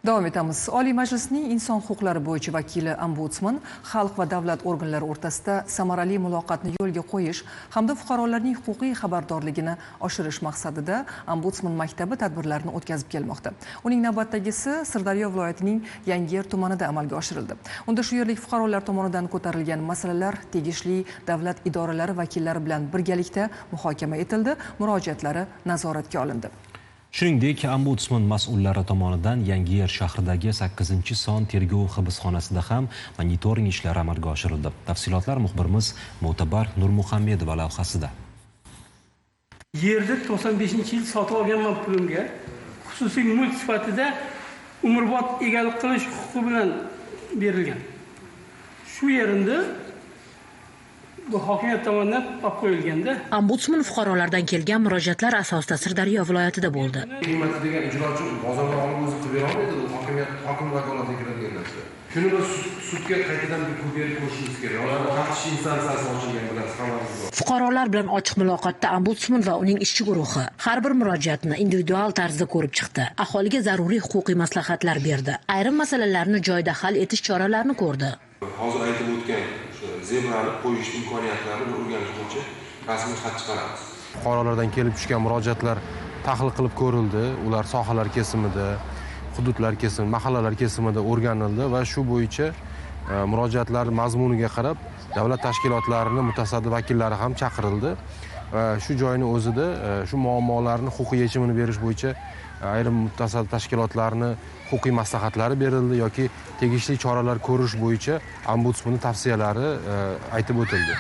Davom etamiz. Oliy Majlisning inson huquqlari bo'yicha vakili ombudsman xalq va davlat organlari o'rtasida samarali muloqotni yo'lga qo'yish hamda fuqarolarning huquqiy xabardorligini oshirish maqsadida ombudsman maktabi tadbirlarini o'tkazib kelmoqda. Uning navbatdagisi Sirdaryo viloyatining Yangiyer tumanida amalga oshirildi. Unda shu yerlik fuqarolar tomonidan ko'tarilgan masalalar tegishli davlat idoralari vakillari bilan birgalikda muhokama etildi, murojaatlari nazoratga olindi. Shuningdek, ombudsman mas'ullari tomonidan Yangiyer shahridagi 8-son tergov hibsxonasida ham monitoring ishlari amalga oshirildi. Tafsilotlar muxbirimiz Mo'tabar Nurmuhammedova lavhasida. Yerni 95-yil sotib olganman pulimga. Xususiy mulk sifatida umrbod egalik qilish huquqi bilan berilgan. Shu yerimda bu hokimiyat tomonidan olib qo'yilganda ombudsman fuqarolardan kelgan murojaatlar asosida Sirdaryo viloyatida bo'ldi. Qiymati degan ijrochi bozordan olib o'zi qilib bera olmaydi, bu hokim vakolatiga kiradigan narsa. Shuni biz sudga qaytadan bir ko'rib ko'rishimiz kerak. Ularning tartib instansiyasi ochilgan bilan hammamiz. Fuqarolar bilan ochiq muloqotda ombudsman va uning ishchi guruhi har bir murojaatni individual tarzda ko'rib chiqdi. Aholiga zaruriy huquqiy maslahatlar berdi. Ayrim masalalarni joyida hal etish choralarini ko'rdi. Hozir aytib o'tgan zebrani qo'yish imkoniyatlarini o'rganish bo'yicha rasmiy xat chiqaramiz. Fuqarolardan kelib tushgan murojaatlar tahlil qilib ko'rildi. Ular sohalar kesimida, hududlar kesim, mahallalar kesimida o'rganildi va shu bo'yicha murojaatlar mazmuniga qarab davlat tashkilotlarining mutasaddi vakillari ham chaqirildi. Va shu joyning o'zida shu muammolarni huquqiy yechimini berish bo'yicha ayrim mutasaddi tashkilotlarni huquqiy maslahatlari berildi yoki tegishli choralar ko'rish bo'yicha ombudsman tavsiyalari aytib o'tildi.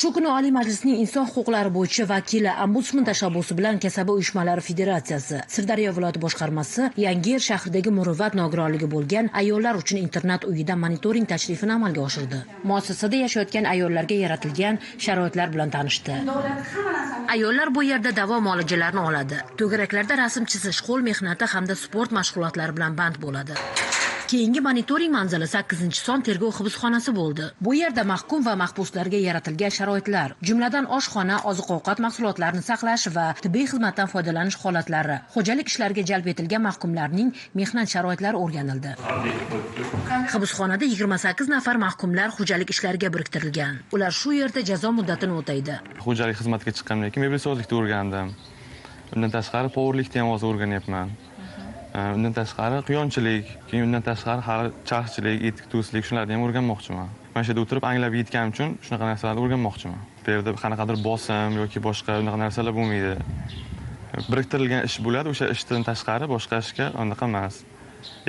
Shu kuni Oliy Majlisning inson huquqlari bo'yicha vakili ombudsman tashabbusi bilan Kasaba uyushmalari federatsiyasi, Sirdaryo viloyati boshqarmasi Yangiyer shahridagi muruvvat nogironligi bo'lgan ayollar uchun internat uyida monitoring tashrifini amalga oshirdi. Muassasada yashayotgan ayollarga yaratilgan sharoitlar bilan tanishdi. Ayollar bu yerda davo muolajalarini oladi. To'garaklarda rasm chizish, qo'l mehnati hamda sport mashg'ulotlari bilan band bo'ladi. Keyingi monitoring manzili 8-son tergov hibsxonasi bo'ldi. Bu yerda mahkum va mahbuslarga yaratilgan sharoitlar, jumladan oshxona, oziq-ovqat mahsulotlarini saqlash va tibbiy xizmatdan foydalanish holatlari, xo'jalik ishlariga jalb etilgan mahkumlarning mehnat sharoitlari o'rganildi. Hibsxonada 28 nafar mahkumlar xo'jalik ishlariga biriktirilgan. Ular shu yerda jazo muddatini o'taydi. Xo'jalik xizmatiga chiqqandan keyin mebelsozlikda o'rgandim. Undan tashqari powerlikda ham hozir o'rganyapman. Undan tashqari quyonchilik, keyin undan tashqari hali charxchilik, etik do'stlik shularni ham o'rganmoqchiman. Mana shu yerda o'tirib anglab yetganim uchun shunaqa narsalarni o'rganmoqchiman. Bu yerda qanaqadir bosim yoki boshqa unaqa narsalar bo'lmaydi. Biriktirilgan ish bo'ladi, o'sha ishdan tashqari boshqa ishga unaqa emas.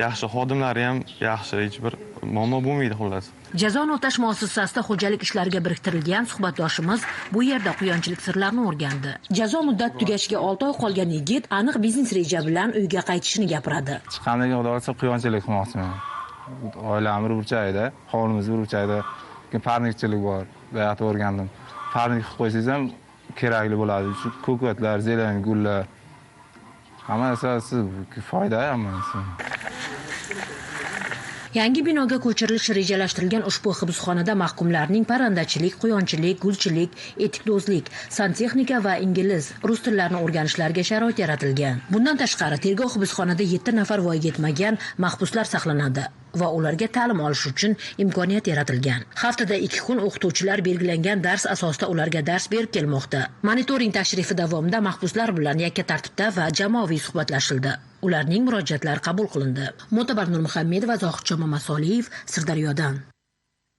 Yaxshi xodimlari ham yaxshi, hech bir muammo bo'lmaydi xullas. Jazoni o'tash muassasasida xo'jalik ishlariga biriktirilgan suhbatdoshimiz bu yerda quyonchilik sirlarini o'rgandi. Jazo muddati tugashiga 6 oy qolgan yigit aniq biznes reja bilan uyga qaytishini gapiradi. Chiqqandan xudo olsa quyonchilik qilmoqchiman. Oilamiz bir burchakda, hovlimiz bir burchakda, parnikchilik bor. Bu yerda o'rgandim. Parnik qilib qo'ysangiz ham kerakli bo'ladi. Ko'katlar, zelan, gullar. Hammasi foyda hammasi. Yangi binoga ko'chirilishi rejalashtirilgan ushbu hibsxonada mahkumlarning parrandachilik, quyonchilik, gulchilik, etikdozlik, santexnika va ingliz, rus tillarini o'rganishlariga sharoit yaratilgan. Bundan tashqari tergov hibsxonada 7 nafar voyaga yetmagan mahbuslar saqlanadi va ularga ta'lim olish uchun imkoniyat yaratilgan. Haftada 2 kun o'qituvchilar belgilangan dars asosida ularga dars berib kelmoqda. Monitoring tashrifi davomida mahbuslar bilan yakka tartibda va jamoaviy suhbatlashildi. Ularning murojaatlari qabul qilindi. Mo'tabar Nurmuhammedova va Zohidjon Mamasoliyev Sirdaryodan.